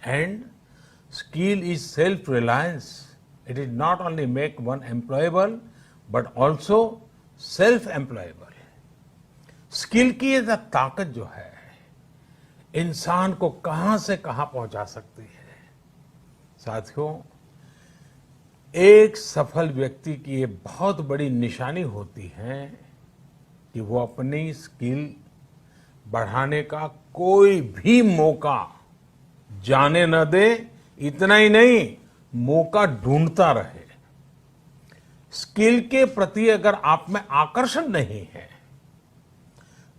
And skill is self-reliance. It is not only make one employable, but also self-employable. Skill की ये ताकत जो है इंसान को कहां से कहां पहुंचा सकती है। साथियों, एक सफल व्यक्ति की ये बहुत बड़ी निशानी होती है कि वो अपनी स्किल बढ़ाने का कोई भी मौका जाने न दे। इतना ही नहीं, मौका ढूंढता रहे। स्किल के प्रति अगर आप में आकर्षण नहीं है,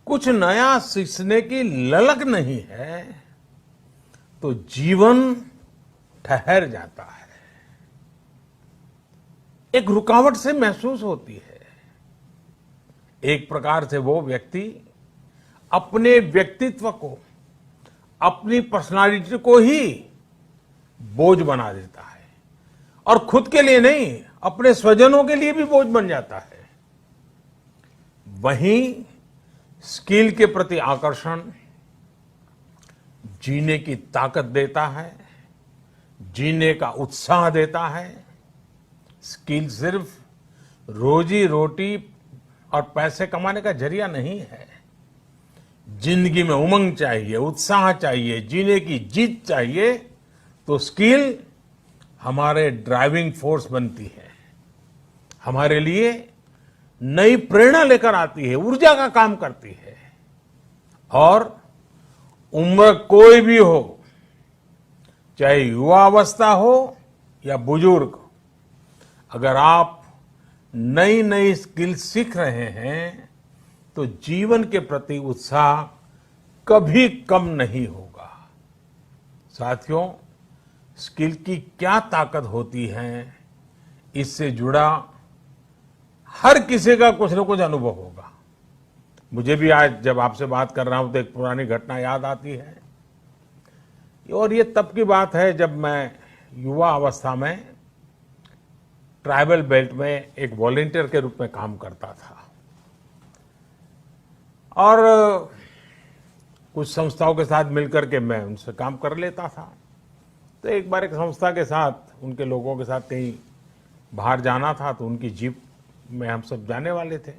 कुछ नया सीखने की ललक नहीं है, तो जीवन ठहर जाता है, एक रुकावट से महसूस होती है। एक प्रकार से वो व्यक्ति अपने व्यक्तित्व को, अपनी पर्सनालिटी को ही बोझ बना देता है और खुद के लिए नहीं, अपने स्वजनों के लिए भी बोझ बन जाता है। वहीं स्किल के प्रति आकर्षण जीने की ताकत देता है, जीने का उत्साह देता है। स्किल सिर्फ रोजी रोटी और पैसे कमाने का जरिया नहीं है। जिंदगी में उमंग चाहिए, उत्साह चाहिए, जीने की जीत चाहिए, तो स्किल हमारे ड्राइविंग फोर्स बनती है, हमारे लिए नई प्रेरणा लेकर आती है, ऊर्जा का काम करती है। और उम्र कोई भी हो, चाहे युवा अवस्था हो या बुजुर्ग, अगर आप नई नई स्किल सीख रहे हैं तो जीवन के प्रति उत्साह कभी कम नहीं होगा। साथियों, स्किल की क्या ताकत होती है, इससे जुड़ा हर किसी का कुछ न कुछ अनुभव होगा। मुझे भी आज जब आपसे बात कर रहा हूं तो एक पुरानी घटना याद आती है। और ये तब की बात है जब मैं युवा अवस्था में ट्राइबल बेल्ट में एक वॉलंटियर के रूप में काम करता था और कुछ संस्थाओं के साथ मिलकर के मैं उनसे काम कर लेता था। तो एक बार एक संस्था के साथ, उनके लोगों के साथ कहीं बाहर जाना था, तो उनकी जीप में हम सब जाने वाले थे।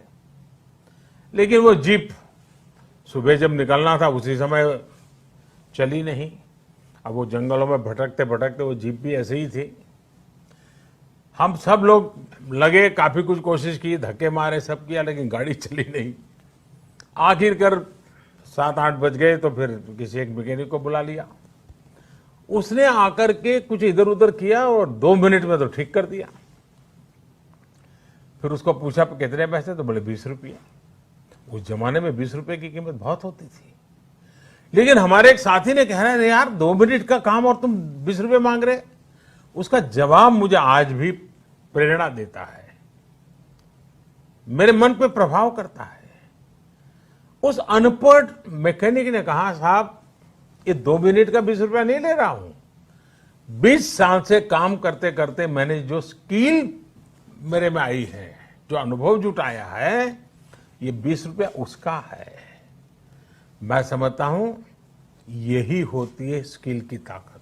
लेकिन वो जीप सुबह जब निकलना था उसी समय चली नहीं। अब वो जंगलों में भटकते भटकते वो जीप भी ऐसे ही थी। हम सब लोग लगे, काफी कुछ कोशिश की, धक्के मारे, सब किया, लेकिन गाड़ी चली नहीं। आखिरकार 7-8 बज गए तो फिर किसी एक मैकेनिक को बुला लिया। उसने आकर के कुछ इधर उधर किया और 2 मिनट में तो ठीक कर दिया। फिर उसको पूछा कितने पैसे, तो बोले 20 रुपये। उस जमाने में 20 रुपये की कीमत बहुत होती थी। लेकिन हमारे एक साथी ने कह रहे यार 2 मिनट का काम और तुम 20 रुपये मांग रहे। उसका जवाब मुझे आज भी प्रेरणा देता है, मेरे मन पे प्रभाव करता है। उस अनपढ़ मैकेनिक ने कहा, साहब ये 2 मिनट का 20 रुपया नहीं ले रहा हूं, 20 साल से काम करते करते मैंने जो स्किल मेरे में आई है, जो अनुभव जुटाया है, ये 20 रुपया उसका है। मैं समझता हूं यही होती है स्किल की ताकत।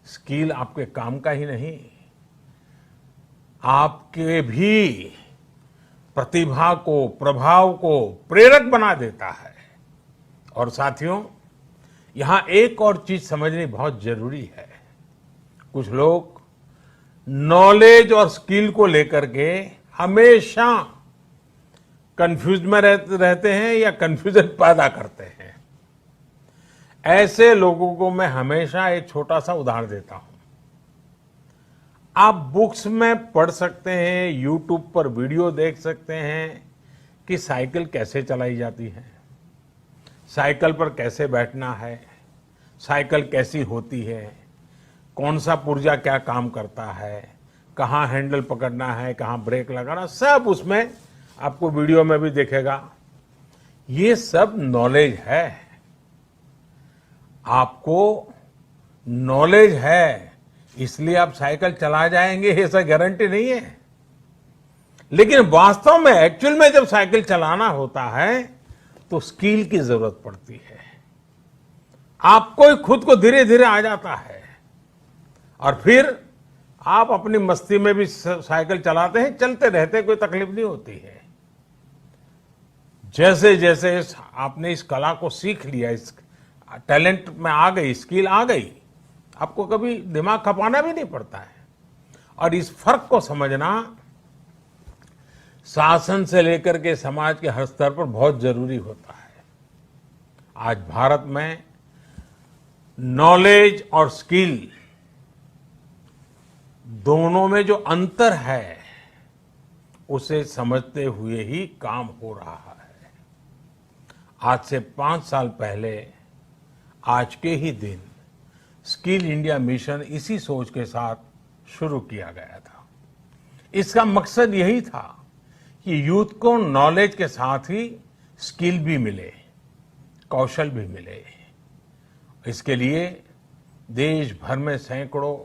स्किल आपके काम का ही नहीं, आपके भी प्रतिभा को, प्रभाव को प्रेरक बना देता है। और साथियों, यहां एक और चीज समझनी बहुत जरूरी है। कुछ लोग नॉलेज और स्किल को लेकर के हमेशा कंफ्यूज में रहते हैं या कंफ्यूजन पैदा करते हैं। ऐसे लोगों को मैं हमेशा एक छोटा सा उदाहरण देता हूं। आप बुक्स में पढ़ सकते हैं, यूट्यूब पर वीडियो देख सकते हैं कि साइकिल कैसे चलाई जाती है, साइकिल पर कैसे बैठना है, साइकिल कैसी होती है, कौन सा पुर्जा क्या काम करता है, कहाँ हैंडल पकड़ना है, कहाँ ब्रेक लगाना, सब उसमें आपको वीडियो में भी दिखेगा। ये सब नॉलेज है। आपको नॉलेज है इसलिए आप साइकिल चला जाएंगे, ऐसा गारंटी नहीं है। लेकिन वास्तव में, एक्चुअल में जब साइकिल चलाना होता है तो स्किल की जरूरत पड़ती है। आपको ही खुद को धीरे धीरे आ जाता है और फिर आप अपनी मस्ती में भी साइकिल चलाते हैं, चलते रहते हैं, कोई तकलीफ नहीं होती है। जैसे जैसे आपने इस कला को सीख लिया, इस टैलेंट में आ गई, स्किल आ गई, आपको कभी दिमाग खपाना भी नहीं पड़ता है। और इस फर्क को समझना शासन से लेकर के समाज के हर स्तर पर बहुत जरूरी होता है। आज भारत में नॉलेज और स्किल दोनों में जो अंतर है उसे समझते हुए ही काम हो रहा है। आज से 5 साल पहले आज के ही दिन स्किल इंडिया मिशन इसी सोच के साथ शुरू किया गया था। इसका मकसद यही था कि यूथ को नॉलेज के साथ ही स्किल भी मिले, कौशल भी मिले। इसके लिए देश भर में सैकड़ों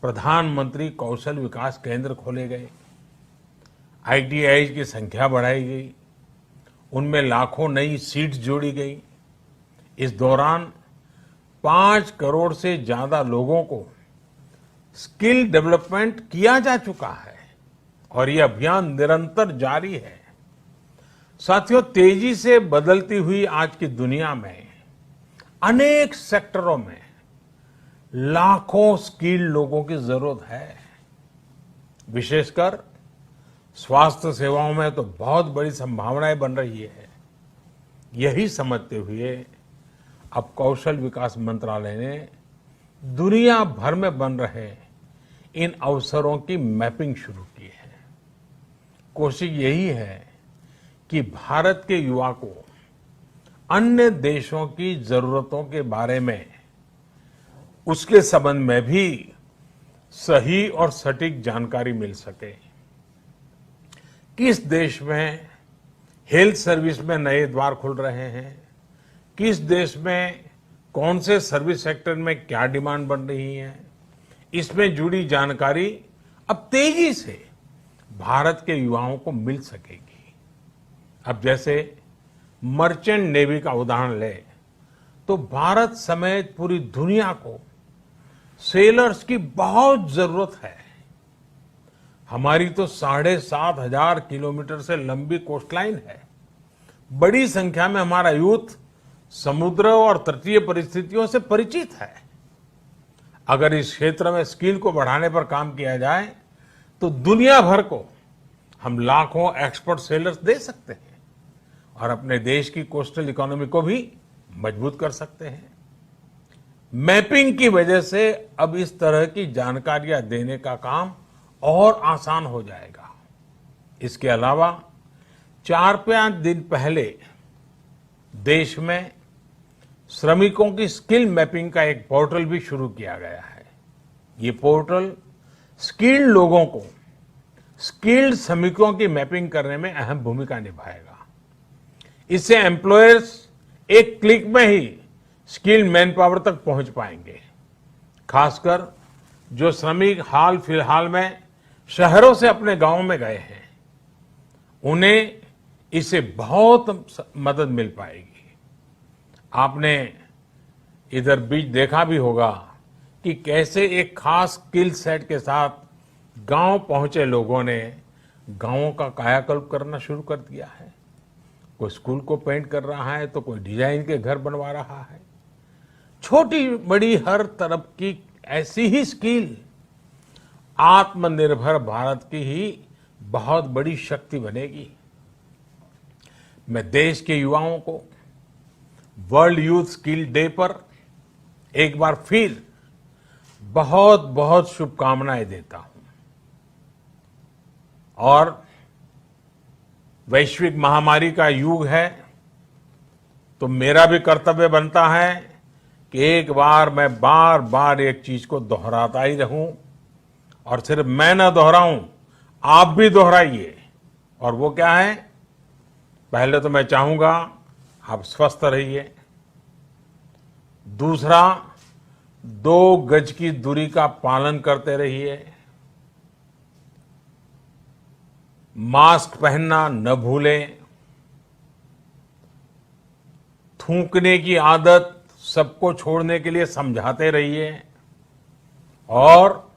प्रधानमंत्री कौशल विकास केंद्र खोले गए, आईटीआई की संख्या बढ़ाई गई, उनमें लाखों नई सीट्स जोड़ी गई। इस दौरान 5 करोड़ से ज्यादा लोगों को स्किल डेवलपमेंट किया जा चुका है और ये अभियान निरंतर जारी है। साथियों, तेजी से बदलती हुई आज की दुनिया में अनेक सेक्टरों में लाखों स्किल्ड लोगों की जरूरत है। विशेषकर स्वास्थ्य सेवाओं में तो बहुत बड़ी संभावनाएं बन रही है। यही समझते हुए अब कौशल विकास मंत्रालय ने दुनिया भर में बन रहे इन अवसरों की मैपिंग शुरू की है। कोशिश यही है कि भारत के युवा को अन्य देशों की जरूरतों के बारे में, उसके संबंध में भी सही और सटीक जानकारी मिल सके। किस देश में हेल्थ सर्विस में नए द्वार खुल रहे हैं, किस देश में कौन से सर्विस सेक्टर में क्या डिमांड बन रही है, इसमें जुड़ी जानकारी अब तेजी से भारत के युवाओं को मिल सकेगी। अब जैसे मर्चेंट नेवी का उदाहरण ले तो भारत समेत पूरी दुनिया को सेलर्स की बहुत जरूरत है। हमारी तो 7,500 किलोमीटर से लंबी कोस्टलाइन है। बड़ी संख्या में हमारा यूथ समुद्र और तटीय परिस्थितियों से परिचित है। अगर इस क्षेत्र में स्किल को बढ़ाने पर काम किया जाए तो दुनिया भर को हम लाखों एक्सपर्ट सेलर्स दे सकते हैं और अपने देश की कोस्टल इकोनॉमी को भी मजबूत कर सकते हैं। मैपिंग की वजह से अब इस तरह की जानकारियां देने का काम और आसान हो जाएगा। इसके अलावा 4-5 दिन पहले देश में श्रमिकों की स्किल मैपिंग का एक पोर्टल भी शुरू किया गया है। ये पोर्टल स्किल्ड लोगों को स्किल्ड श्रमिकों की मैपिंग करने में अहम भूमिका निभाएगा। इससे एम्प्लॉयर्स एक क्लिक में ही स्किल्ड मैन पावर तक पहुंच पाएंगे। खासकर जो श्रमिक हाल फिलहाल में शहरों से अपने गांव में गए हैं, उन्हें इससे बहुत मदद मिल पाएगी। आपने इधर बीच देखा भी होगा कि कैसे एक खास स्किल सेट के साथ गांव पहुंचे लोगों ने गांवों का कायाकल्प करना शुरू कर दिया है। कोई स्कूल को पेंट कर रहा है तो कोई डिजाइन के घर बनवा रहा है। छोटी बड़ी हर तरफ की ऐसी ही स्किल आत्मनिर्भर भारत की ही बहुत बड़ी शक्ति बनेगी। मैं देश के युवाओं को वर्ल्ड यूथ स्किल डे पर एक बार फिर बहुत बहुत शुभकामनाएं देता हूं और वैश्विक महामारी का युग है तो मेरा भी कर्तव्य बनता है कि एक बार मैं बार बार एक चीज को दोहराता ही रहूं और सिर्फ मैं ना दोहराऊं, आप भी दोहराइए। और वो क्या है? पहले तो मैं चाहूंगा आप स्वस्थ रहिए। दूसरा, 2 गज की दूरी का पालन करते रहिए। मास्क पहनना न भूलें। थूकने की आदत सबको छोड़ने के लिए समझाते रहिए और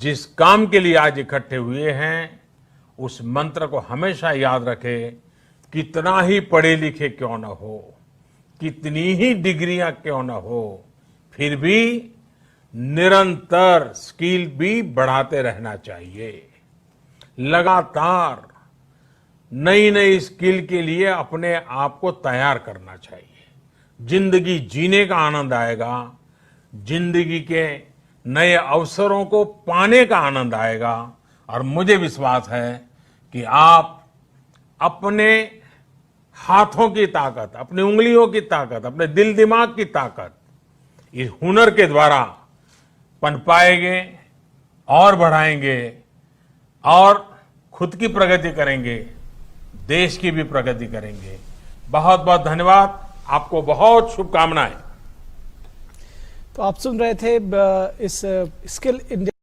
जिस काम के लिए आज इकट्ठे हुए हैं उस मंत्र को हमेशा याद रखें। कितना ही पढ़े लिखे क्यों न हो, कितनी ही डिग्रियां क्यों न हो, फिर भी निरंतर स्किल भी बढ़ाते रहना चाहिए। लगातार नई नई स्किल के लिए अपने आप को तैयार करना चाहिए। जिंदगी जीने का आनंद आएगा, जिंदगी के नए अवसरों को पाने का आनंद आएगा और मुझे विश्वास है कि आप अपने हाथों की ताकत, अपनी उंगलियों की ताकत, अपने दिल दिमाग की ताकत इस हुनर के द्वारा पनपाएंगे और बढ़ाएंगे और खुद की प्रगति करेंगे, देश की भी प्रगति करेंगे। बहुत बहुत धन्यवाद, आपको बहुत शुभकामनाएं। तो आप सुन रहे थे इस स्किल इंडिया